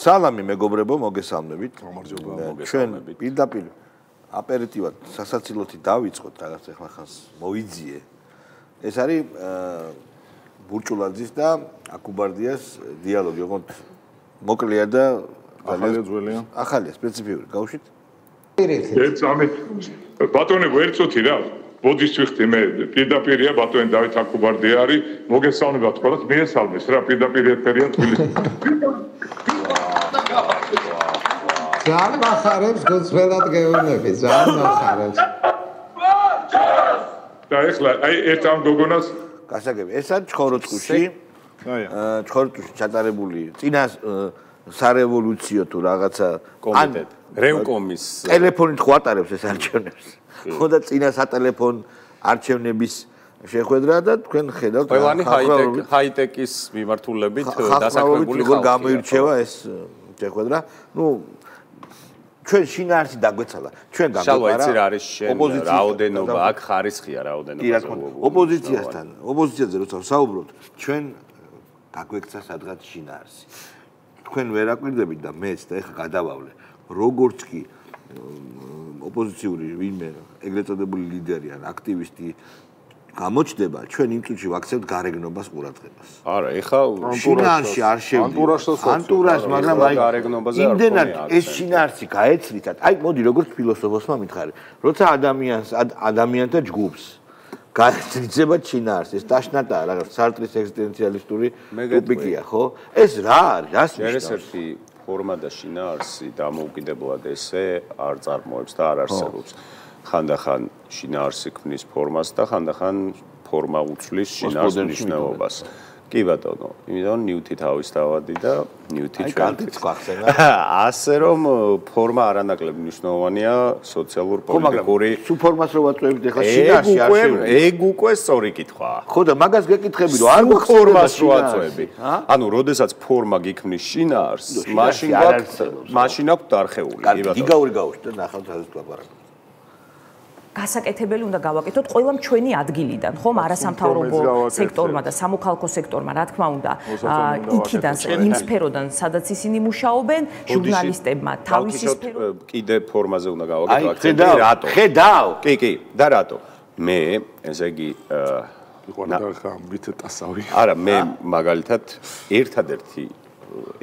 სალამი მეგობრებო, მოგესალმებით. გამარჯობა, ჩვენ პირდაპირ აპერიტივად სასაცილოთი დავიწყოთ, რაღაც ახლა ხანს მოიძიე. ეს არის ბურჭულაძის და აკუბარდიას დიალოგი, ოღონდ მოკლეა და ახალია ძველია. ახალია, სპეციფიური, გავუშვით? ერთ ამით ბატონებო ერთ წუთი რა. ბოდის ვიხდი მე პირდაპირია ბატონი დავით აკუბარდია არის მოგესალმებათ ყველას მიესალმეს რა პირდაპირ ეთერია თბილისში ძალიან ახარებს გულწრფელად გეუბნები ძალიან ახარებს და ეხლა აი ერთ ამ გოგონას გასაგები ეს არის ჩხოროწყუში ჩხოროწყუში ჩატარებული წინა სარევოლუციო თუ რაღაცა კომიტეტ რევკომის ტელეფონით ხო ატარებს ეს არჩევნებს ხოდა წინა სატელეფონ არჩევნების შეხვედრა და თქვენ ხედავთ ყველანი ჰაიტეკის მიმართულებით დასაქმებული ხალხი გამოირჩევა ეს შეხვედრა ნუ ჩვენ შინაარსი დაგვეცალა ჩვენ გაგვეცალა რა არის შენ რაოდენობა აქ ხარისხია რაოდენობა ოპოზიციაზე როცა საუბრობთ ჩვენ გაგვექცა სადღაც შინაარსი თქვენ ვერ აკვირდებით და მეც და ეხლა გადავავლე როგორც კი ოპოზიციური ვინმე ეგრეთ წოდებული ლიდერი ან აქტივისტი გამოჩნდება ჩვენ იმ წუთში ვაქცევთ გარეგნობას ყურადღებას. არა, ეხა შინაარსი არ შევდივართ. ანტურაჟს, მაგრამ აი გარეგნობაზე არ იმდენად ეს შინაარსი გაეცლითად. აი მოდი როგორც ფილოსოფოსმა მითხარი, როცა ადამიანთა ჯგუფს გაეცლიცება შინაარსი, ეს ტაშნატაა რაღაც სარტრის ეგზისტენციალისტური ტოპიკია, ხო? ეს რა არის? რას ნიშნავს? ფორმა და შინაარსი დამოუკიდებლად ესე არ წარმოებს და არ არსებობს. ხანდახან შინაარსი ქმნის ფორმას და ხანდახან ფორმა უცვლის შინაარს მნიშვნელობას. კი ბატონო, იმიტომ ნიუთი თავის დავადი და ნიუთი ჩვენ. ასე რომ ფორმა არანაკლებ მნიშვნელოვანია სოციალურ-პოლიტიკური. სუ ფორმას რო ვაწვევით ახლა შინაარსი არ შევიდა. ეგ უკვე სწორი კითხვაა. ხო და მაგას გეკითხები რომ არ გვაქვს ფორმას რო აწვევი. ანუ როდესაც ფორმა გიქმნის შინაარს, მაშინ აქვს დარხეული. კი ბატონო. გიგაური გავუშვით და ნახავთ ასე ლაპარაკობთ. გასაკეთებელი უნდა გავაკეთოთ ყველამ ჩვენი ადგილიდან, ხომ? არასამთავრობო სექტორმა და სამოქალაქო სექტორმა, რა თქმა უნდა, იქიდან იმ სფეროდან, სადაც ისინი მუშაობენ, ჟურნალისტებმა თავისი სფერო კიდე ფორმაზე უნდა გავაკეთო აქცენტი, რატო? ხედავ. კი, და რატო? მე, ესე იგი, არა, მე მაგალითად ერთადერთი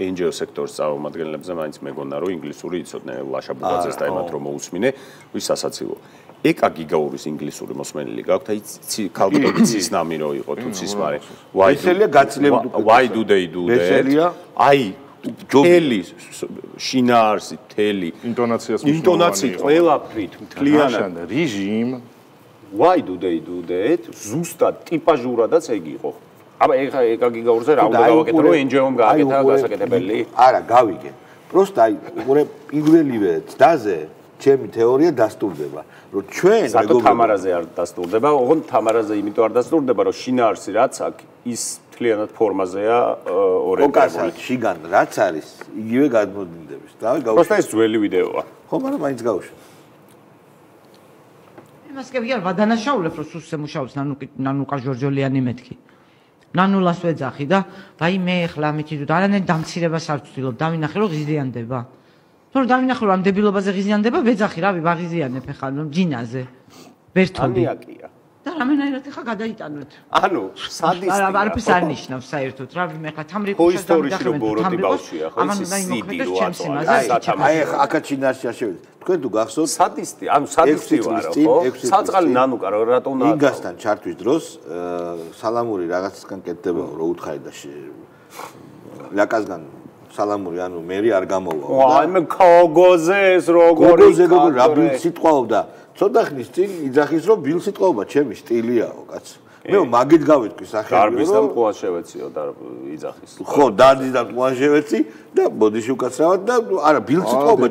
NGO სექტორის წარმომადგენლებზე მაინც მეგონა რომ ინგლისური იცოდნენ ლაშა ბუგაძეს და ემათ რომ მოусმინე, ვის სასაცილო. ეკა გიგაურის ინგლისური მოსმენილი გაქვთ, აი ქალბატონი ცისნამი რო იყო თუ ცისმარე. ვესელია გაცილებით უკვე. Why do they do that? ვესელია. აი თელი შინაარსი, თელი ინტონაცია ყველაფრით მთლიანად რეჟიმ Why do they do that? ზუსტად ტიპაჟურადაც ეგ იყო. აბა ეხა ეკა გიგაურზე რა უნდა გავაკეთო რომ NGO-მ გააკეთა გასაკეთებელი? არა, გავიგე. პროსტა აი უყურე პირველივე წდაზე ჩემი თეორია დასტურდება, რომ ჩვენ მეგობრებო თამარაზე არ დასტურდება, ოღონდ თამარაზე იმიტომ არ დასტურდება, რომ შინაარსი რაც აქვს, ის მთლიანად ფორმაზეა ორიენტირებული. შიგან რაც არის, იგივე გადმოდინდებს. და გავუშვით. პროსტა ეს ძველი ვიდეოა. ხო, მაგრამ მაინც გავუშვით. იმას კი არ ვადანაშაულებ, რომ სუსე მუშაობს ნანუკა ჟორჟოლიანი მეთქი. ნანულას ვეძახი და ვაი მე ახლა ამითი თუ არანაირ დამცირებას არ ვცდილობ, დავინახე რომ ღიზიანდება. თორე დავინახე რომ ამ დებილობაზე ღიზიანდება, ვეძახი რავი ვაღიზიანებ ახლა ჯინაზე. ვერთობი. ანიაკია. და რამენაირად ახლა გადაიტანოთ. ანუ სადისტია. არაფერს არ ნიშნავს საერთოდ. რავი მე ახლა თამრი კუშას დავიდახე ბოროტი ბავშვია, ხო ის სიდი რო აწვა. აი ახაც შინაარსი არ შევიდა. თქვენ თუ გახსოვთ სადისტი, ანუ სადისტი ვარო, ხო? საწყალი ნანუკა რა უნდა იგასთან ჩართვის დროს სალამური რაღაცისგან კეთდება რო უთხარი და ლაკასგან სალამური ანუ მერი არ გამოვა. აი მე ქოგოზე ეს როგორი რა ბილ სიტყვაობდა. ცოტა ხნის წინ იძახის რომ ბილ სიტყვაობა ჩემი სტილიაო კაცო. მე მაგით გავიტყვი სახელი რომ დარბის და მყუაშევეციო და იძახის. ხო, დარბის და მყუაშევეცი და ბოდიში უკაცრავად და არა ბილ სიტყვაობა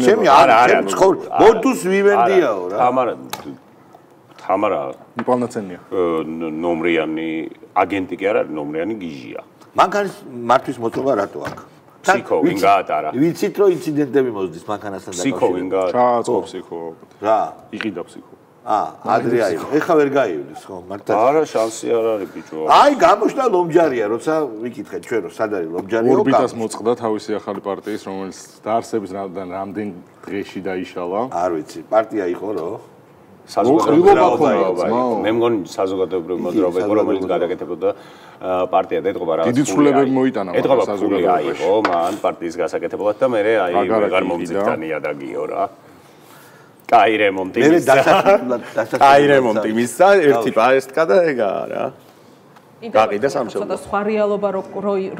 ჩემი არა ცხოვრ მოდუს ვივენდიაო რა. თამარა იპალნაცენია. ნომრიანი აგენტი კი არ არის, ნომრიანი გიჟია. მანქანის მართვის მოწოვა რატო აქვს? ფსიქო ვინ გაატარა? ვიცით რომ ინციდენტები მოსდის მანქანასთან დაკავშირებით. ფსიქო ვინ გაატარა? ჩააწყო ფსიქო. რა? იყიდა ფსიქო. ადრე აიღო. ეხა ვერ გაივლის ხო, მართლა. არა, შანსი არ არის ბიჭო. აი, გამოჩნდა ლომჯარია, როცა ვიკითხეთ ჩვენ რომ სად არის ლომჯარია. ორბიტას მოწყდა თავისი ახალი პარტიის, რომელიც დაარსების რამდენ დღეში დაიშალა. არ ვიცი, პარტია იყო რო. მე მგონი საზოგადოებრივი მოძრაობა იყო, რომელიც გადაკეთებოდა პარტია ეთყობა რაღაც. დიდი ცვლილებები მოიტანა საზოგადოებაში. აიღო, მან პარტიის გასაკეთებლად და მე აი ვეღარ მომწიფდა ნიადაგიო რა. კაი რემონტი მისცა. კაი რემონტი მისცა, ერთი პაესტკა და ეგა რა. გაყიდა სამშობლო. ცოტა სხვა რეალობა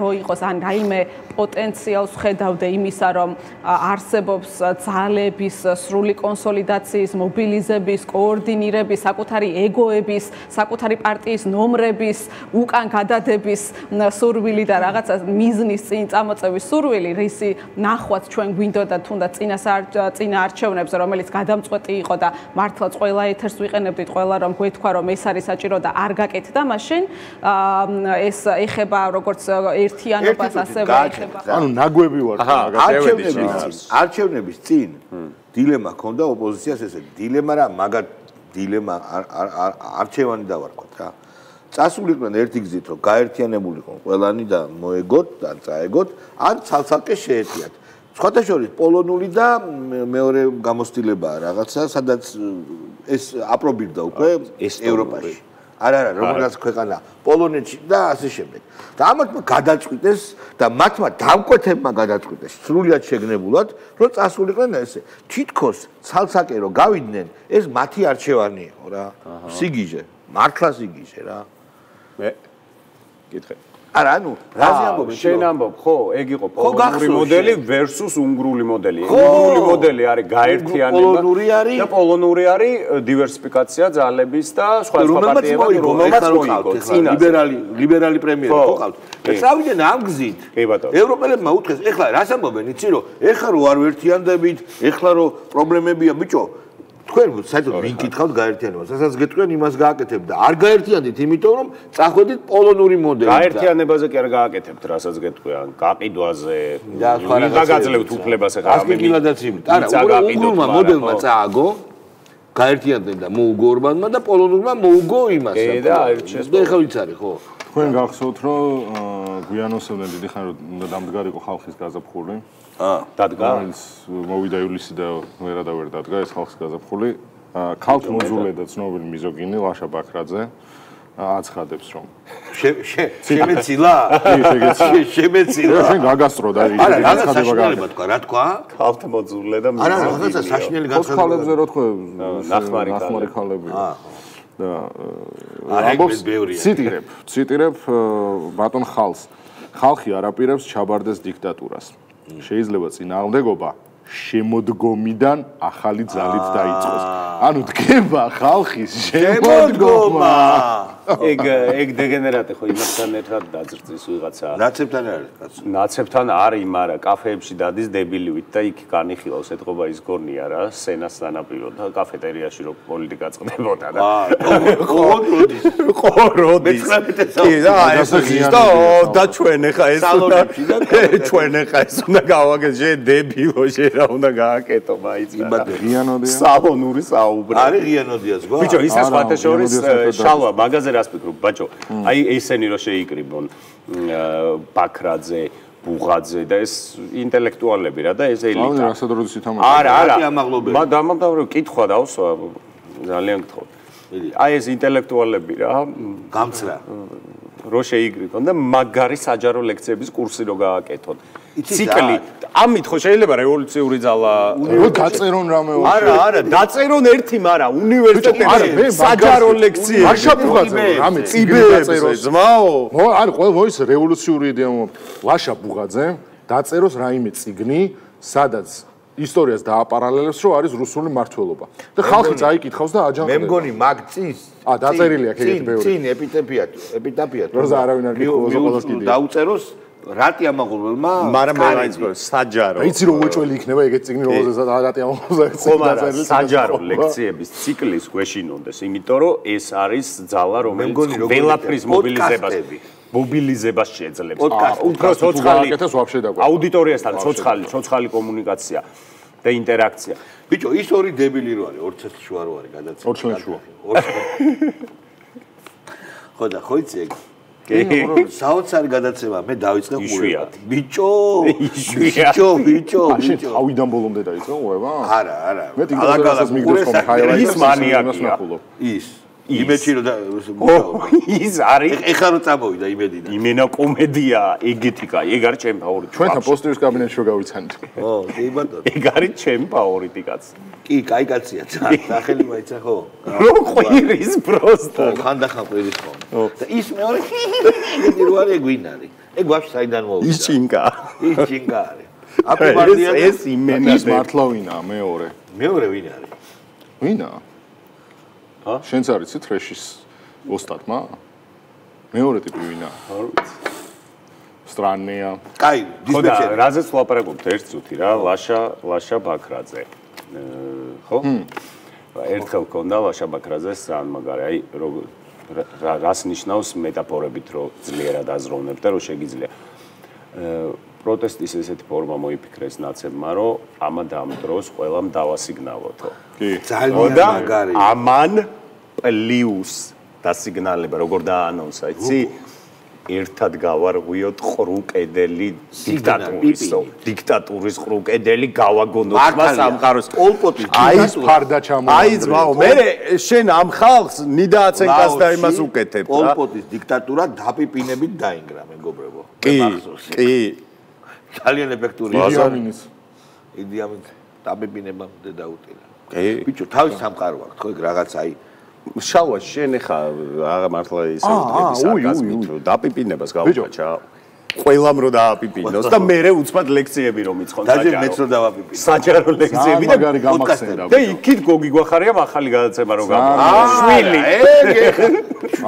რო იყოს, ან რაიმე პოტენციალს ხედავდე იმისა, რომ არსებობს ძალების სრული კონსოლიდაციის, მობილიზების, კოორდინირების, საკუთარი ეგოების, საკუთარი პარტიის ნომრების, უკან გადადების სურვილი და რაღაცა მიზნის წინ წამოწევის სურვილი, რისი ნახვაც ჩვენ გვინდოდა თუნდაც წინა არჩევნებზე, რომელიც გადამწყვეტი იყო და მართლაც ყველა ეთერს ვიყენებდით, ყველა რომ გვეთქვა, რომ ეს არის საჭირო და არ გაკეთდა მაშინ ეს ეხება როგორც ერთიანობას ასევე ეხება ანუ ნაგვები ვარ არჩევნების წინ დილემა ჰქონდა ოპოზიციას ესე დილემა რა მაგათ დილემა არჩევანი დავარქვათ რა წასულიყვნენ ერთი გზით რომ გაერთიანებულიყო ყველანი და მოეგოთ და წაეგოთ ან ცალ-ცალკე შეერთიათ სხვათა შორის პოლონური და მეორე გამოცდილებაა რაღაცა სადაც ეს აპრობირდა უკვე ევროპაში არა როგორც ქვეყანა პოლონეთში და ასე შემდეგ. და ამათმა გადაწყვიტეს და მათმა დამკვეთებმა გადაწყვიტეს სრულად შეგნებულად, რომ წასულიყვნენ ესე. თითქოს ცალ-ცალკე რომ გავიდნენ, ეს მათი არჩევანი იყო რა. სიგიჟე, მართლა სიგიჟე რა. მე კითხე. არა, ანუ რაზე ამბობ? შენ ამბობ, ხო, ეგ იყო პოლონური მოდელი versus უნგრული მოდელი. უნგრული მოდელი არის გაერთიანება და პოლონური არის დივერსიფიკაცია ძალების და სხვა პარტიებად რომელმაც მოიგო. ლიბერალი პრემიერი ხო ყავთ. და წავიდნენ ამ გზით. ევროპელებმა უთხრეს, ეხლა რას ამბობენ, იცი რომ ეხლა რო არ ვერთიანდებით, ეხლა რო პრობლემებია, ბიჭო თქვენ საერთოდ ვინ გითხავთ გაერთიანებას? ასაც გეტყვიან იმას გააკეთებ და არ გაერთიანდით, იმიტომ რომ წახვედით პოლონური მოდელით. გაერთიანებაზე კი არ გააკეთებთ, რასაც გეტყვიან, გაყიდვაზე. და გაძლევთ უფლებას ახლა. არა, უნგრულმა მოდელმა წააგო, გაერთიანდნენ და მოუგო ორბანმა და პოლონურმა მოუგო იმას. და აირჩიეს. და ეხლა ვიცი არის, ხო? თქვენ გახსოვთ, რომ გვიანოსებდნენ დიდი ხანი რომ უნდა დამდგარიყო ხალხის გაზაფხული. დადგა მოვიდა ივლისი და ვერ დადგა ეს ხალხის გაზაფხული. ქალთ მოძულე და ცნობილი მიზოგინი ლაშა ბაქრაძე აცხადებს რომ შემეცილა? შემეცილა. შენ გაგასწრო და არა, რაღაცა თქვა, რა თქვა? ქალთ მოძულე და მიზოგინი. არა, რაღაცა საშინელი განცხადება. ხალებზე რო თქვა, ნახმარი ქალები. და ამბობს ციტირებ ბატონ ხალხს. ხალხი არ აპირებს ჩაბარდეს დიქტატურას. შეიძლება წინააღმდეგობა შემოდგომიდან ახალი ძალით დაიწყოს. ანუ დგება ხალხის შემოდგომა. ეგ დეგენერატი ხო იმასთან ერთად დაძრწის ვიღაცა. ნაცებთან არის კაცო. ნაცებთან არის, მაგრამ კაფეებში დადის დებილივით და იქ განიხილავს ეთყობა ის გონია რა, სენას სანაპირო და კაფეტერიაში რო პოლიტიკა წყდებოდა და. ყოროდის. და ჩვენ ახლა ეს ჩვენ ახლა ეს უნდა გავაკეთოთ, შე დებილო, შე რა უნდა გააკეთო მაიც. ღიანოდია. სალონური საუბრა. არის ღიანოდიაც გვა. ბიჭო, ის სხვათა შორის შალვა მაგაზე რას ფიქრობ, ბაჭო? აი ესენი რო შეიკრიბონ ბაქრაძე, ბუღაძე და ეს ინტელექტუალები რა და ეს ელიტა. არა, დამამთავრე კითხვა დავსვა, ძალიან გთხოვ. აი ეს ინტელექტუალები რა, გამცრა. რო შეიკრიბონ და მაგარი საჯარო ლექციების კურსი რო გააკეთონ. ციკლი ამით ხო შეიძლება რევოლუციური ძალა დაწერონ რამე არა დაწერონ ერთი მაგრამ უნივერსიტეტებში საჯარო ლექციები ვაშა ბუღაძე რამე ციკლი დაწეროს ძმაო არა ყველა ის რევოლუციური იდეა ვაშა ბუღაძე დაწეროს რაიმე ციგნი სადაც ისტორიას დააპარალელებს რომ არის რუსული მართლობა და ხალხი წაიკითხავს და აჯანყდება მე მგონი მაგ წინს დაწერილი აქ ეგეთი ბევრი წინ ეპიტაფიად როცა არავინ არ გიხმობს ყოველას კიდე დაუწეროს რატი ამაღლებელმა მაგრამ მე მაინც საჯარო იცი რომ უეჭველი იქნება ეგეთ ციგნი რომელზეც რატი ამაღლებელს დაწერილი საჯარო ლექციების ციკლის გვეშინონდეს იმიტომ რომ ეს არის ძალა რომელიც ყველაფრის მობილიზებას შეძლებს უფრო ცოცხალი აუდიტორიასთან ცოცხალი კომუნიკაცია და ინტერაქცია. ბიჭო, ის ორი დებილი რო არის, 2 წელი შუა რო არის გადაცემა. 2 წელი შუა. ხო და ხო იცი ეგ. საოცარი გადაცემა, მე დავიწყე ყურება. ბიჭო, ბიჭო. შენ თავიდან ბოლომდე დაიწყე ყურება? არა. მე თვითონაც მიგდოს ხომ ჰაილაიტს ის მანიაკია. ის იმედში რომ ის არის ეხლა რომ წამოვიდა იმედიდან. იმენა კომედია, ეგეთი კაი, ეგ არის ჩემი ფავორიტი. ჩვენთან პოსტერის კაბინეტში რო გავიცანით. ო, კი ბატონო. ეგ არის ჩემი ფავორიტი კაც. კი, კაი კაცია, სახელი მაიცა ხო? რო ყვირის პროსტა. ხანდახან ყვირის ხო. და ის მეორე ეგეთი რო არის, ეგ ვინ არის? ეგ ვაფშე საიდან მოვიდა? ის ჩინკა. ის ჩინკა არის. აპარდია ეს იმენა ის მართლა ვინაა მეორე? მეორე ვინ არის? ვინაა? შენც არის თრეშის ოსტატმა? მეორე ტიპი ვინაა? არ ვიცი. სტრანია. კაი, დისპეჩერი. ხო და რაზეც ვლაპარაკობთ ერთ წუთი რა, ლაშა ბაქრაძე. ხო? ერთხელ ქონდა ლაშა ბაქრაძე სან მაგარი, აი რას ნიშნავს მეტაფორებით რო ძლიერად აზროვნებ და რო შეგიძლია. პროტესტის ესეთი ფორმა მოიფიქრეს ნაცებმა, რომ ამად ამ დროს ყველამ დავასიგნალოთო. კი. ძალიან მაგარი. ამან პლუს დასიგნალება, როგორ დაანონსა, იცი? ერთად გავარღვიოთ ყრუკედელი დიქტატურის ყრუკედელი გავაგონოთ მას სამყაროს. პოლპოტი ის ფარდა ჩამოვა. აი ძმაო, მე შენ ამ ხალხს ნიდააცენკას და იმას უკეთებ რა. პოლპოტის დიქტატურა დაპიპინებით დაინგრა, მეგობრებო. კი. ძალიან ეფექტური. იდიამინის დაპიპინებამდე დაუტირა. კი. ბიჭო, თავის სამყარო აქვს, ხო, ეგ რაღაც აი შავა შენ ხა მართლა ისე ვდგები სარკაზმით რომ დაპიპინებას გავუჩა ყველამ რო დააპიპინოს და მე უცბად ლექციები რომ მიცხონ საჯარო მეც რო დავაპიპინო საჯარო ლექციები და მაგარი გამახსენდა და იქით გოგი გვახარია ახალი გადაცემა რო გამო შვილი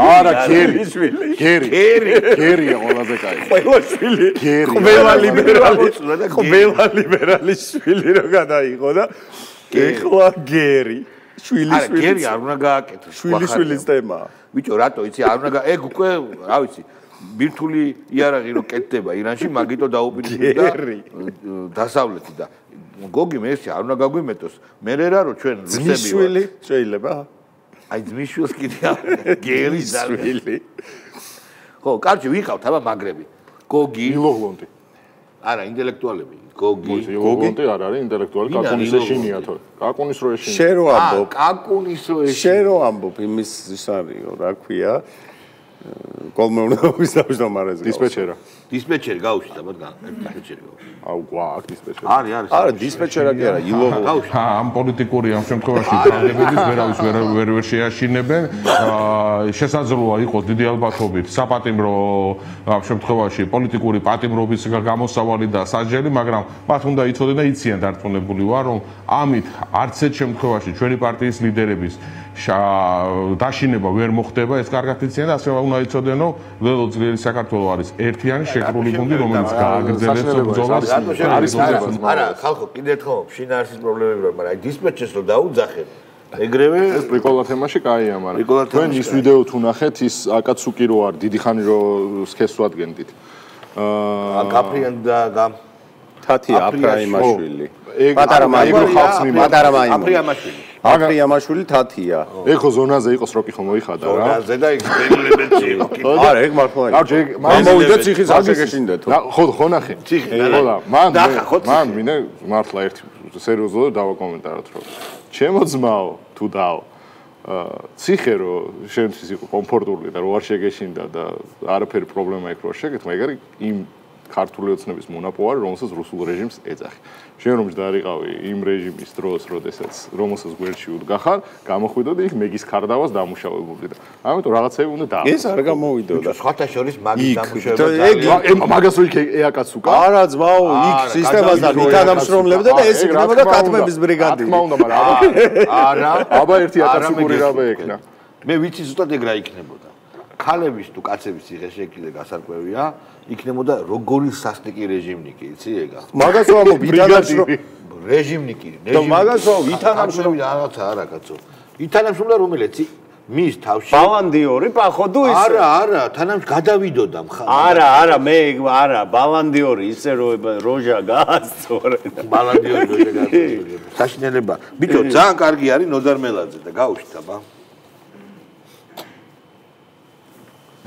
არა გერია ყველაზე კაი ყველა შვილი ყველა ლიბერალი შვილი რო გადაიღო და ეხლა გერი შვილი არ უნდა გააკეთოს შვილის თემა ბიჭო რატო იცი არ უნდა ეგ უკვე რა ვიცი ბირთული იარაღი რო კეთდება ირანში მაგიტო დაუპირისპირდა დასავლეთი და გოგი მე ესე არ უნდა გაგვიმეტოს მე რა რო ჩვენ რუსები შვილი შეიძლება აი ძმისშვილს კიდე გერი შვილი ხო კარჩი ვიყავთ აბა მაგრები გოგი ილოღლონტი არა ინტელექტუალები გოგი გოგი არ არის ინტელექტუალი კაკუნის ეშინია თორე კაკუნის რო ეშინია შენ რო ამბობ კაკუნის რო ეშინია შენ რო ამბობ იმის ის არისო რა ქვია კოლმეურნეობის თავმჯდომარეზე დისპეჩერი გავუშვით აბა დისპეჩერი აუ გვაქვს დისპეჩერი არის არა დისპეჩერა კი არა ილოღო ამ პოლიტიკური ამ შემთხვევაში თანამდებობების ვერავის ვერ შეაშინებენ შესაძლოა იყოს დიდი ალბათობით საპატიმრო ამ შემთხვევაში პოლიტიკური პატიმრობის გამოსავალი და სასჯელი მაგრამ მათ უნდა იცოდნენ და იციან დარწმუნებული ვარ რომ ამით არც ერთ შემთხვევაში ჩვენი პარტიის ლიდერების დაშინება ვერ მოხდება ეს კარგად იციან და ასე უნდა იცოდნენ რომ ლელო ძლიერი საქართველო არის ერთიანი შეკრული გუნდი რომელიც გააგრძელებს ბრძოლას არა ხალხო კიდე ხო შინაარსის პრობლემები რა მაგრამ აი დისპეჩერს რო დაუძახებ ეგრევე ეს პრიკოლა თემაში კაია მაგრამ თქვენ ის ვიდეო თუ ნახეთ ის აკაცუკი რო არის დიდი ხანი რო სქესს ვადგენდით კაფრიან და თათი აფრაიმაშვილი პატარა მაიმაშვილი აფრიამაშვილი თათია ეხო ზონაზე იყოს როკი ხომ მოიხადა რა ზონაზე და იქ ბეგლებელში არა ეგ მართლა მოვიდა ციხის აღშეგეშინდეთ ხო ნახე ციხი ხოლა მან მინდა მართლა ერთი სერიოზულად დავაკომენტაროთ რომ ჩემო ძმაო თუ დაო ციხე რო შენთვის იყო კომფორტული და რო არ შეგეშინდა და არაფერი პრობლემა იქ რო შეგეთ მაგარი იმ ქართული ოცნების მონაპოვარი, რომელსაც რუსულ რეჟიმს ეძახი. შენ რომ ჯდარიყავი იმ რეჟიმის დროს, რომელსაც გვერდში უდგახარ, გამოხვიდოდი იქ მეგის ქარდავას დამუშავებული და ამიტომ რაღაცები უნდა და ეს არ გამოვიდოდა. სხვათა შორის მაგის დამუშავება. მაგას რო იქ ეაკაცუკა? არა, ძმაო, იქ სისტემასთან ითანამშრომლებდა და ეს იქნებოდა კათმების ბრიგადი. თქმა უნდა, მაგრამ არა, აბა ერთი აკაცუკური რაბე ექნა. მე ვიცი ზუსტად ეგ რა იქნებოდა. ქალების თუ კაცების ციხეში კიდე გასარკვევია იქნებოდა როგორი სასტიკი რეჟიმნიკი იცი ეგა მაგას ვამბობ ითანამშრომლები რეჟიმნიკი და მაგას ვამბობ ითანამშრომლები რაღაცა არა კაცო ითანამშრომლები რომელიც მის თავში ბალანდიორი პახოვდუ ის არა თანამშრომლად გადავიდოდა მხარ არა მე არა ბალანდიორი ისე რომ როჟა გაასწორე ბალანდიორი როჟა გაასწორე საშინელება ბიჭო ძალიან კარგი არის ნოდარ მელაძე და გაუშვით აბა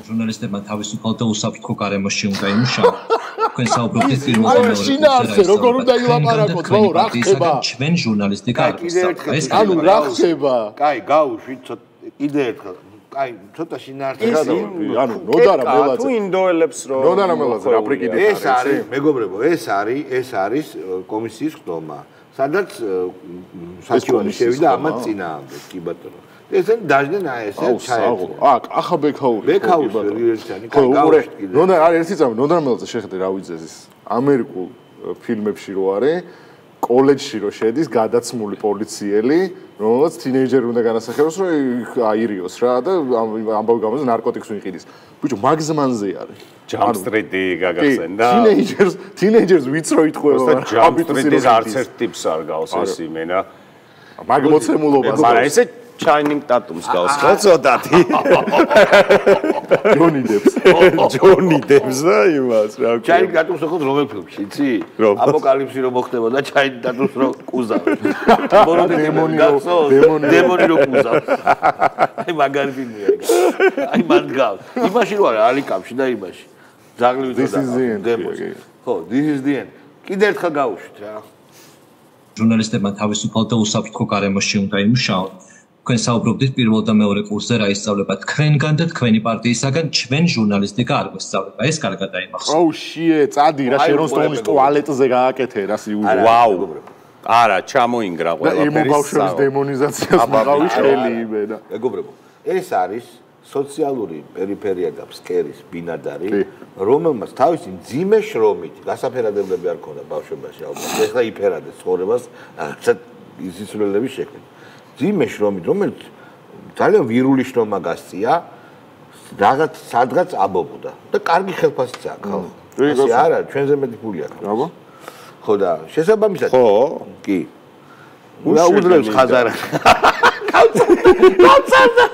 ჟურნალისტებმა თავისუფალ და უსაფრთხო გარემოში უნდა იმუშაონ. თქვენ საუბრობთ პირველ მეორე შინაარსზე როგორ უნდა ილაპარაკოთ, ბაო, რა ხდება? ჩვენ ჟურნალისტიკა ეს ანუ რა ხდება? კაი, გაუშვით კიდე ერთხელ. კაი, ცოტა შინაარსზე ანუ ნოდარა მელაძე. თუ ინდოელებს რო ნოდარა მელაძე რა პრიკიდით არის? ეს არის, მეგობრებო, ეს არის კომისიის ხდომა. სადაც საჩივანი შევიდა ამათ წინააღმდეგ, კი ბატონო. ესენ დაждენ აი ესე ჩაერთო. ახლა ბექაური. ბექაური ერთიანი გაუშვით კიდე. ნოდარ არის ერთი წამი, ნოდარ მელაძე შეხედე რა ვიძეს ის ამერიკულ ფილმებში რო არის, კოლეჯში რო შედის გადაცმული პოლიციელი, რომელსაც თინეიჯერი უნდა განასახიეროს, რომ აირიოს რა და ამბავი გამოდის ნარკოტიკს ვიყიდის. ბიჭო, მაგზმანზე არის. ჯამსტრიტი გაგახსენდა. თინეიჯერს ვიწრო იტყვება. ჯამსტრიტის არც ერთ ტიპს არ გავს ეს იმენა. მაგ მოცემულობას. მაგრამ ესე ჩაინინგ ტატუმს გავს ხო ცოტათი ჯონი დებს და იმას რა ვქო ჩაინინგ ტატუმს ხო რომელ ფილმში იცი აპოკალიფსი რომ მოხდებოდა ჩაინინგ ტატუმს რო კუზავს დემონი რო კუზავს აი მაგარი ფილმია აი მან გავს იმაში რო არის ალიკამში და იმაში ზაღლივი დემონს ხო this is the end კიდე ერთხელ გაუშვით რა ჟურნალისტებმა თავისუფალ და უსაფრთხო გარემოში უნდა იმუშაონ. თქვენ საუბრობდით პირველ და მეორე კურსზე რა ისწავლება თქვენგან და თქვენი პარტიისაგან ჩვენ ჟურნალისტიკა არ გვესწავლება. ეს კარგად დაიმახსოვრე. აუ შიე, წადი რა შერონსტონის ტუალეტზე გააკეთე რა სიუჟეტი. ვაუ. არა, ჩამოინგრა ყველაფერი. ემო ბავშვების დემონიზაციას მაღავი ხელი იმენა. მეგობრებო, ეს არის სოციალური პერიფერია და ფსკერის ბინადარი, რომელმაც თავისი მძიმე შრომით გასაფერადებლები არ ქონდა ბავშვობაში ალბათ. ეხლა იფერადეს ცხოვრებას, რაღაცა ისიცვლელები შექმნა. მძიმე შრომით, რომელიც ძალიან ვირული შრომა გასწია, რაღაც სადღაც აბობოდა და კარგი ხელფასიც აქვს ხალხი. ასე არა, ჩვენზე მეტი ფული აქვს. აბა. ხო და შესაბამისად. ხო, კი. უძლებს ხაზარა. კაცადა.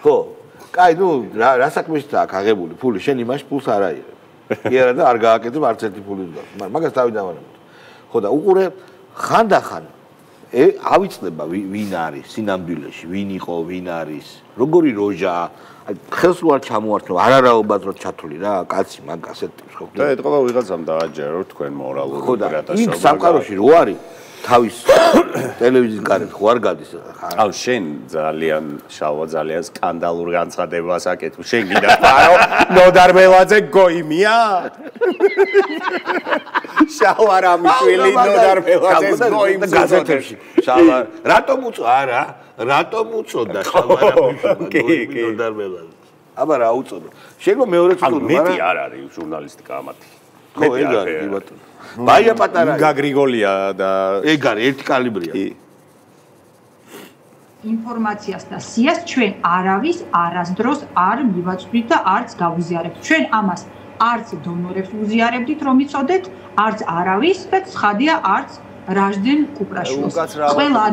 ხო, კაი, ნუ რა საქმეშია აქ აღებული ფული, შენ იმაში ფულს არ აიღებ. კი არა და არ გააკეთებ არც ერთი ფულის დას. მაგას დავიდავანებ. ხო და უყურე ხანდახან ავიცნება ვინ არის სინამდვილეში, ვინ იყო, ვინ არის, როგორი როჟაა, ხელს რო არ ჩამოართმევ, არარაობად რო ჩათვლი რა, კაცი მაგ ასეთებს ხო. და ეთყობა ვიღაცამ დააჯერო თქვენ მორალური ოპერატორში. იქ სამყაროში რო არის თავის ტელევიზიის გარეთ ხო არ გადის ხა. აუ შენ ძალიან შალვა ძალიან სკანდალურ განცხადებას აკეთებ. შენ გინდა პარო ნოდარ მელაძე გოიმია? შალვა რამიშვილი ნოდარ მელაძეს გოიმს გაზეთებში. შალვა რატომ უწო არა? რატომ უწოდა შალვა რამიშვილი ნოდარ მელაძე? აბა რა უწოდო? შეიძლება მეორეც უწოდო, მაგრამ მეტი არ არის ჟურნალისტიკა ამათი. ხო ეგ არის კი ბატონო. ბაია პატარა გაგრიგოლია და ეგ არის ერთი კალიბრია. ინფორმაციას და სიას ჩვენ არავის არასდროს არ მივაწვდით და არც გავიზიარებთ. ჩვენ ამას არც დონორებს უზიარებდით რომ იცოდეთ, არც არავის და ცხადია არც რაჟდენ კუპრაშვილს. ყველა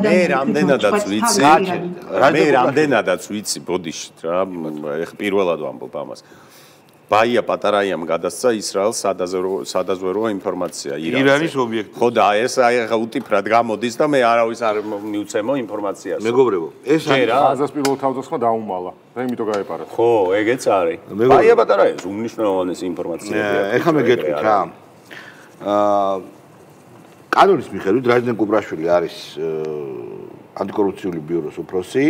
მე რამდენადაც ვიცი ბოდიშით რა, ეხ პირველად ვამბობ ამას. ბაია პატარაიამ გადასცა ისრაელს სადაზვეროა ინფორმაცია ირანის ობიექტი. ხო და ეს აი უტიფრად გამოდის და მე არავის არ მივცემო ინფორმაციას. მეგობრებო, ეს არის აზას პირველ თავდასხმა დაუმალა. და იმიტომ გაეპარა. ხო, ეგეც არის. ბაია პატარაიას უმნიშვნელოვანესი ინფორმაციაა. ეხლა მე გეტყვით რა. კანონის მიხედვით რაჟდენ კუპრაშვილი არის ანტიკორუფციული ბიუროს უფროსი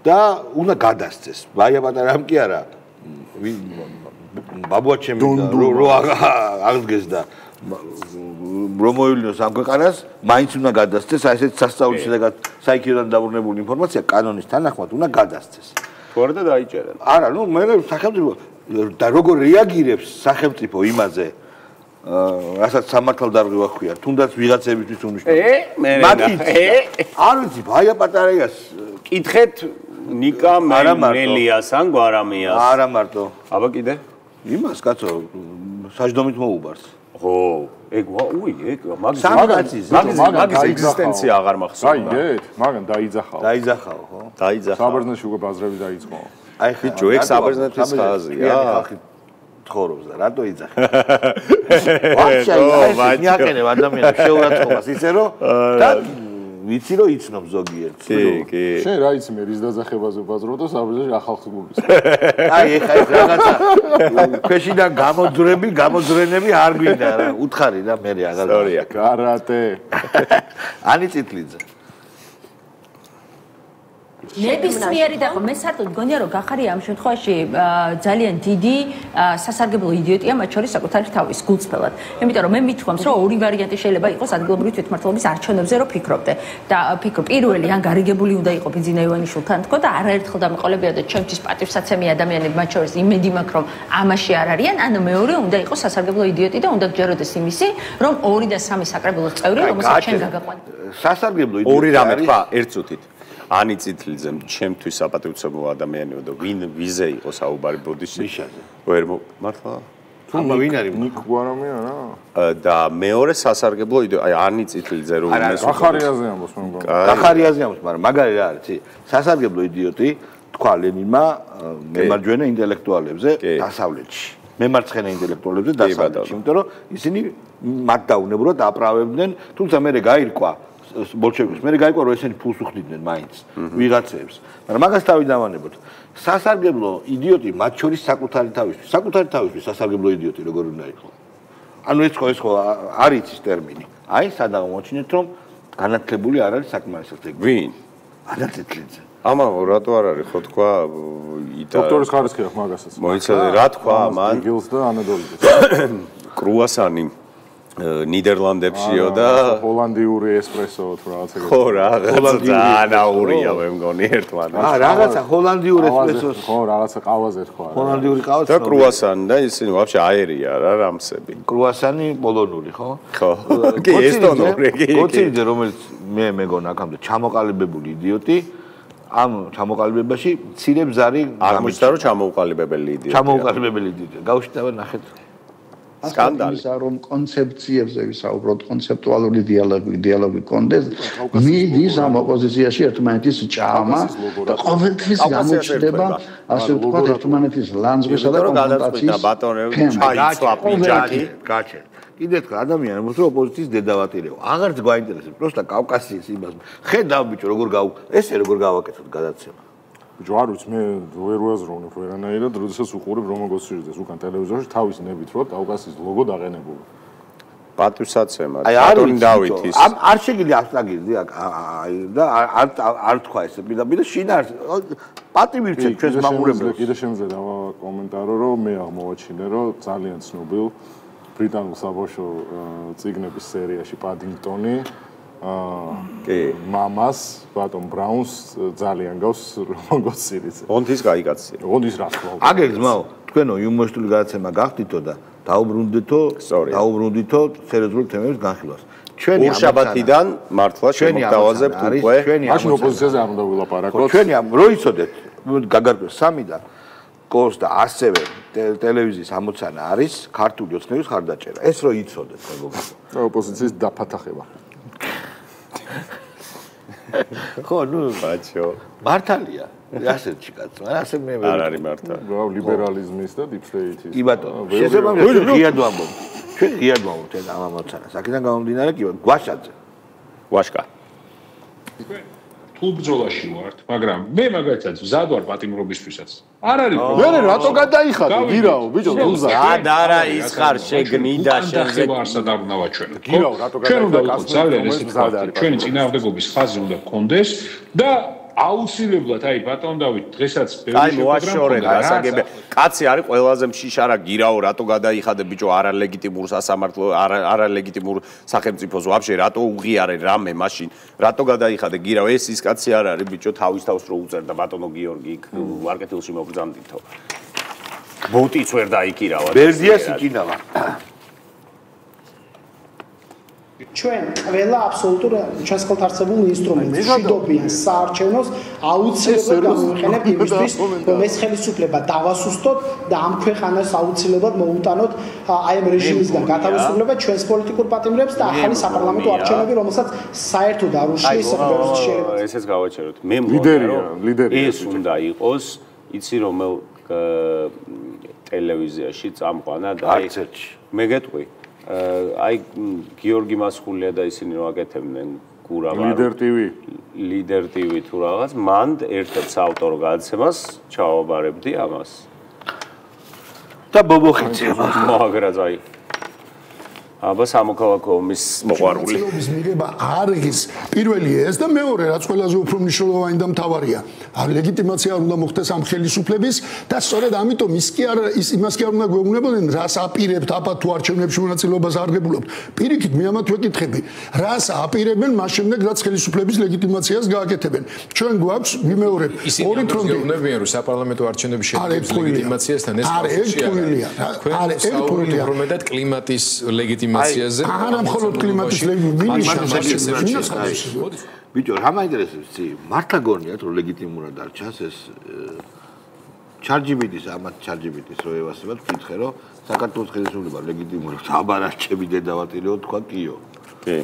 და უნდა გადასცეს. ბაია პატარაიამ კი არა. ბაბუაჩემი რო აღდგეს და რომ მოივლინოს ამ ქვეყანას, მაინც უნდა გადასცეს, აი ესეთ სასწაულის შედეგად საიქიოდან დაბრუნებული ინფორმაცია კანონის თანახმად უნდა გადასცეს. თუ არა და დაიჭერა. არა, ნუ მე სახელმწიფო და როგორ რეაგირებს სახელმწიფო იმაზე, რასაც სამართალდარღვევა ჰქვია, თუნდაც ვიღაცებისთვის უმნიშვნელოა. მაგით არ ვიცი, ბაია პატარაიას კითხეთ ნიკა მელიას ან გვარამიას. არა მარტო. აბა კიდე? იმას კაცო, საჯდომით მოუბარს. ხო, ეგ მაგის ეგზისტენცია აღარ მახსოვს. გაიგეთ? მაგან დაიძახაო. დაიძახაო, ხო? დაიძახა. საბერძნეთში უკვე ბაზრები დაიწყო. აი ბიჭო, ეგ საბერძნეთის ხაზია. ცხოვრობს და რატო იძახა? ვაჩაი, მიაკენებ ადამიანებს შეურაცხყოფას ისე რომ და ვიცი რომ იცნობ ზოგიერთს. კი. შენ რა იცი მე რის დაძახებაზე ვაზრო და საბერძნეთში ახალხმობის. აი ეხა ეს რაღაცა ქვეშიდან გამოძრენები არ გვინდა რა. უთხარი და მე აღარ. სწორია. კარატე. ანი წითლიძე. ნებისმიერი და მე საერთოდ მგონია რომ გახარია ამ შემთხვევაში ძალიან დიდი სასარგებლო იდიოტია მათ შორის საკუთარი თავის გულწრფელად. იმიტომ რომ მე მithქვამს რომ ორი ვარიანტი შეიძლება იყოს ადგილობრივი თვითმმართველობის არჩევნებზე რომ ფიქრობდე და ფიქრობ პირველი ან გარიგებული უნდა იყო ბიძინა ივანიშვილთან თქო და არაერთხელ დამყოლებია და ჩემთვის პატივსაცემი ადამიანები მათ შორის იმედი მაქვს რომ ამაში არ არიან ან მეორე უნდა იყოს სასარგებლო იდიოტი და უნდა გჯეროდეს იმისი რომ 2 და 3 საკრებულოს წევრი რომელსაც ჩვენ გაგაყვანეთ. სასარგებლო იდიოტი ორი რამე თქვა ერთ წუთით. ანი წითლიძემ ჩემთვის საპატივცემულო ადამიანია და ვინ ვიზე იყო საუბარი ბოდიში? ვერ მართლა? თუმცა ვინ არის? ნიკ გვარამია რა. და მეორე სასარგებლო იდეა, აი ანი წითლიძე რომ იმას გახარიაზე ამბობს მე მგონი. გახარიაზე ამბობს, მაგრამ მაგარი რა არის? სასარგებლო იდიოტი თქვა ლენინმა მემარჯვენე ინტელექტუალებზე დასავლეთში. მემარცხენე ინტელექტუალებზე დასავლეთში, იმიტომ რომ ისინი მათ დაუნებურად აპრავებდნენ, თუმცა მე გაირკვა ბოლშევიკებს მე გაიგო რომ ესენი ფულს უხდიდნენ მაინც ვიღაცებს მაგრამ მაგას თავი დავანებოთ სასარგებლო იდიოტი მათ შორის საკუთარი თავისთვის სასარგებლო იდიოტი როგორ უნდა იყოს ანუ ეს ხო არის ის ტერმინი აი სადაღ მოჩინეთ რომ განათლებული არ არის საკმარისად ეგ ვინ ანაცეთლიძე ამა რატო არ არის ხო თქვა დოქტორის ხარისხი აქვს მაგასაც მოიცადე რა თქვა მან გილს და ანადოლიძე კრუასანი ნიდერლანდებშიო და ჰოლანდიური ესპრესო თუ რაღაცა ხო რაღაცა ძალიან აურია მე მგონი ერთმანეთს რაღაცა ჰოლანდიური ესპრესოს ხო რაღაცა ყავაზე თქვა ჰოლანდიური ყავა და კრუასანი და ისინი ვაფშე აერია რა რამსები კრუასანი პოლონური ხო ხო კი ესტონური კი გოცირიძე რომელიც მე მეგონა აქამდე ჩამოყალიბებული იდიოტი ამ ჩამოყალიბებაში მცირე ბზარი აღმოჩნდა რომ ჩამოუყალიბებელი იდიოტია გავშიტავა ნახეთ სკანდალი ისა რომ კონცეფციებზე ვისაუბროთ კონცეპტუალური დიალოგი კონდეს მიდის ამ ოპოზიციაში ერთმანეთის ჭამა და ყოველთვის გამოჩნდება ასე ვთქვათ ერთმანეთის ლანძღვისა და კონფრონტაციის ბატონები ჩაიცვა პიჯაკი გაჩერდა კიდე თქვა ადამიანებს რომ ოპოზიციის დედავატირეო აღარც გვაინტერესებს პროსტა კავკასიის იმას ხედავ ბიჭო როგორ გავაკეთოთ გადაცემა ბიჭო არ ვიცი მე ვერ ვაზროვნებ ვერანაირად როდესაც უყურებ რომა გოცირიძეს უკან ტელევიზორში თავის ნებით რომ კავკასიის ლოგო დაყენებული პატივსაცემა ბატონი დავითის არ შეგიძლია აბსტრაგირდი და არ თქვა ესე პირდაპირ შინარ პატივი რჩეთ ჩვენს მამურებს კიდე შემიძლია დავა კომენტარო რომ მე აღმოვაჩინე რომ ძალიან ცნობილ ბრიტანულ საბავშვო წიგნების სერიაში პადინგტონი კი მამას ბატონ ბრაუნს ძალიან გავს რომან გოცირიძე ონთის გაიგაცია ონთის რა თქმა უნდა აგერ ძმაო თქვენო იუმორისტული გადაცემა გახდითო და დაუბრუნდითო სერიოზულ თემებს განხილვას ჩვენი ურშაბათიდან მართლა შემოგთავაზებთ უკვე მაშინ ოპოზიციაზე არ უნდა ვილაპარაკოთ ჩვენი რო იცოდეთ გაგარკვევს 3 და კოს და ასევე ტელევიზიის ამოცანა არის ქართული ოცნების ხარდაჭერა ეს რო იცოდეთ მეგობრებო ოპოზიციის დაფათახება ხო ნუ ბაჩო მართალია ასეთში კაცო ასე მე არ არის მართალი ლიბერალიზმის და დიპსტეიტის კი ბატონო შესაბამისად ღიად ვამბობ ჩვენ ღიად ვამბობთ ეს ამ ამოცანას აქედან გამომდინარე კი გვაშაძე ვაშკა თუ ბრძოლაში ვართ მაგრამ მე მაგალითად მზად ვარ პატიმრობისთვისაც არ არის მე რატო გადაიხადე გირაო ბიჭო ლუზა არა ის ხარ შეგნიდა შეგზე არსად არ უნდა ვაჩვენო გირაო რატო გადაიხადე ძალიან ესეთ ჩვენი წინააღმდეგობის ხაზი უნდა გქონდეს და აუცილებლად აი ბატონ დავით დღესაც აი მოაშორეთ გასაგებია კაცი არის ყველაზე მშიშარა გირაო რატო გადაიხადე ბიჭო არალეგიტიმურ სასამართლო არალეგიტიმურ სახელმწიფოს ვაფშე რატო უღიარე რამე მაშინ რატო გადაიხადე გირაო ეს ის კაცი არ არის ბიჭო თავის თავს რო უწერდა ბატონო გიორგი იქ მარკეტილში მოგზამდითო ბუტიც ვერ დაიკირავა ბერძიას იკინავა ჩვენ ყველა აბსოლუტურ ჩვენს ხელთ არსებულ ინსტრუმენტს შედობიან საარჩევნოს აუცილებლად გამოვიყენებთ იმისთვის, რომ ეს ხელისუფლება დავასუსტოთ და ამ ქვეყანას აუცილებლად მოუტანოთ აი ამ რეჟიმისგან გათავისუფლება ჩვენს პოლიტიკურ პატიმრებს და ახალი საპარლამენტო არჩევნები, რომელსაც საერთოდ არ უშლის შეიძლება. ესეც გავაჩეროთ. მე მგონია ეს უნდა იყოს, იცი რომელ ტელევიზიაში წამყვანა და აი მე გეტყვი აი გიორგი მასხულია და ისინი რო აკეთებდნენ გურავა ლიდერ TV თუ რაღაც მან ერთ-ერთ საავტორო გადაცემას ჩავაბარებდი ამას და ბობოხიცება მაგრა ძაი აბა სამოქალაქო ომის მოყვარული ცნობის მიღება არ ის პირველი ეს და მეორე რაც ყველაზე უფრო მნიშვნელოვანი და მთავარია ლეგიტიმაცია არ უნდა მოხდეს ამ ხელისუფლების და სწორედ ამიტომ ის იმას კი არ უნდა გვეუბნებოდნენ რას აპირებთ აბა თუ არჩევნებში მონაწილეობას არ გებულობთ პირიქით მე ამათ ვეკითხები რას აპირებენ მას შემდეგ რაც ხელისუფლების ლეგიტიმაციას გააკეთებენ ჩვენ გვაქვს ვიმეორებ ორი ფრონტი უნებიან რომ საპარლამენტო არჩევნები შედგებს ლეგიტიმაციასთან ეს არ ერთგვარია რომ მეტად კლიმატის ლეგიტიმაციაზე არა მხოლოდ კლიმატის ლეგიტიმაცია ბიჭო რა მაინტერესებს ცი მართლა გონიათ რომ ლეგიტიმურად არ ჩანს ეს ჩარჯიბიტის ამათ ჩარჯიბიტის რო ევასებად ვკითხე რომ საქართველოს ხელისუფლება ლეგიტიმურად აბარაჩები დედავატილიო თქვა კიო კი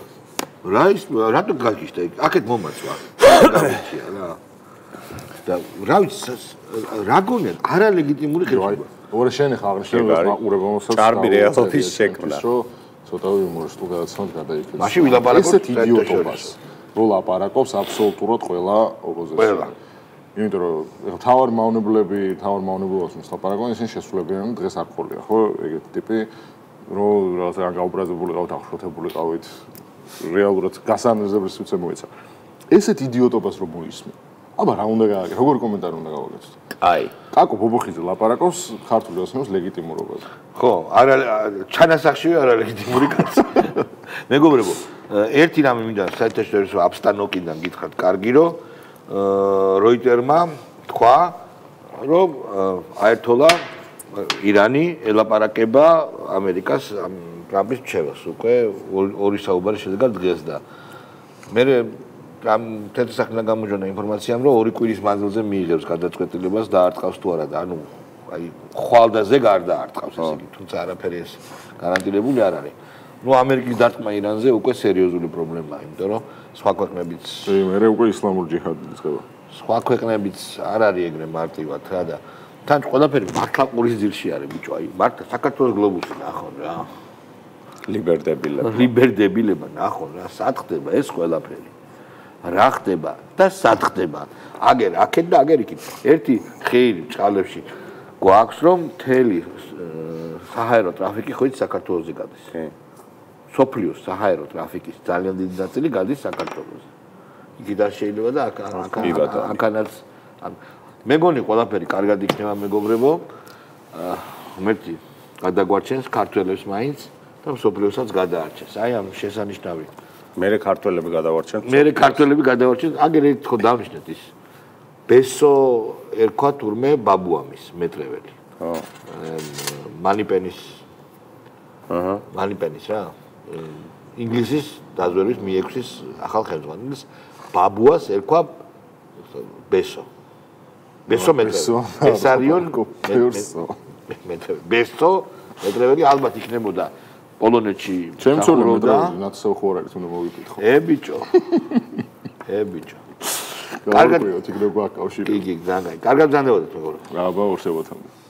რატო გაგიშთა აქეთ მომაწვა გამიჩია რა და რა ვიცი რა გონიათ არა ლეგიტიმური ხელისუფლება ორ შენ ხარ აღნიშნავს მაყურებელ მოსას ჭარბი რეალობის შექმნა ცოტა ვიმორსტულ გადაცემად გადაიქცეს მაშინ ვილაპარაკოთ ესეთ იდიოტობას რო ლაპარაკობს აბსოლუტურად ყველა ოპოზიცია იმიტომ რომ თავარ მავნებლებს ლაპარაკობენ ისინი შესრულებიან დღეს არ ყოლია ხო ეგეთი ტიპი რო რაღაცა გაუბრაზებული ყავთ აღშფოთებული ყავით რეალურად გასანეზებლის უცე მოეცა ესეთ იდიოტობას რო მოისმენ აბა რა უნდა გააკეთო როგორ კომენტარი უნდა გავაკეთოთ აი კაკო ბობოხიძე ლაპარაკობს ქართული ოცნების ლეგიტიმურობაზე ხო არა ჩანასახშივე არა ლეგიტიმური კაცი მეგობრებო ერთი რამე მინდა საერთაშორისო აბსტანოკიდან გითხრათ კარგი რომ როიტერმა თქვა რომ აერთოლა ირანი ელაპარაკება ამერიკას ტრამპის რჩევას უკვე ორი საუბარი შედგა დღეს და მე ამ თეთრსახნიდან გამოდიოდა ინფორმაციამ რომ ორი კვირის მანძილზე მიიღებს გადაწყვეტილებას და არტყავს თუ არა და ანუ აი ხვალდაზე გარდა არტყავს ესე იგი თუმცა არაფერი ეს გარანტირებული არ არის ნუ ამერიკის დარტყმა ირანზე უკვე სერიოზული პრობლემაა იმიტომ რომ სხვა ქვეყნებიც მე უკვე ისლამურ ჯიჰადი იწყება სხვა ქვეყნებიც არ არის ეგრე მარტივად რა და თან ყველაფერი მართლა ყურის ძილში არის ბიჭო აი მართლა საქართველოს გლობუსი ნახონ რა ლიბერდებილება ნახონ რა სად ხდება ეს ყველაფერი რა ხდება და სად ხდება აგერ აქეთ და აგერ იქით ერთი ხეირი ჭალებში გვაქვს რომ მთელი საჰაერო ტრაფიკი ხოით საქართველოსზე გადის სოფლიოს საჰაერო ტრაფიკის ძალიან დიდი ნაწილი გადის საქართველოსზე იქიდან შეიძლება და აქანაც მეგონი ყველაფერი კარგად იქნება მეგობრებო ღმერთი გადაგვარჩენს ქართველებს მაინც და სოფლიოსაც გადაარჩენს აი ამ შესანიშნავი მე ქართველები გადავარჩენთ აგერ ერთ ხო დავნიშნეთ ის ბესო ერქვა თურმე ბაბუამის მეტრეველი ხო მანიპენის რა ინგლისის დაზვერვის მიექვსის ახალ ხელმძღვანელს ბაბუას ერქვა ბესო მეტრეველი ეს არის ბესო მეტრეველი ალბათ იქნებოდა პოლონეთში ჩემწოლები ნაცო ხო არის უნდა მოვიკითხო ბიჭო კარგად იქნება გვაკავშირი კი ძალიან კარგად ზანდებოდეთ მეგობრებო აბა ორსებოთამდე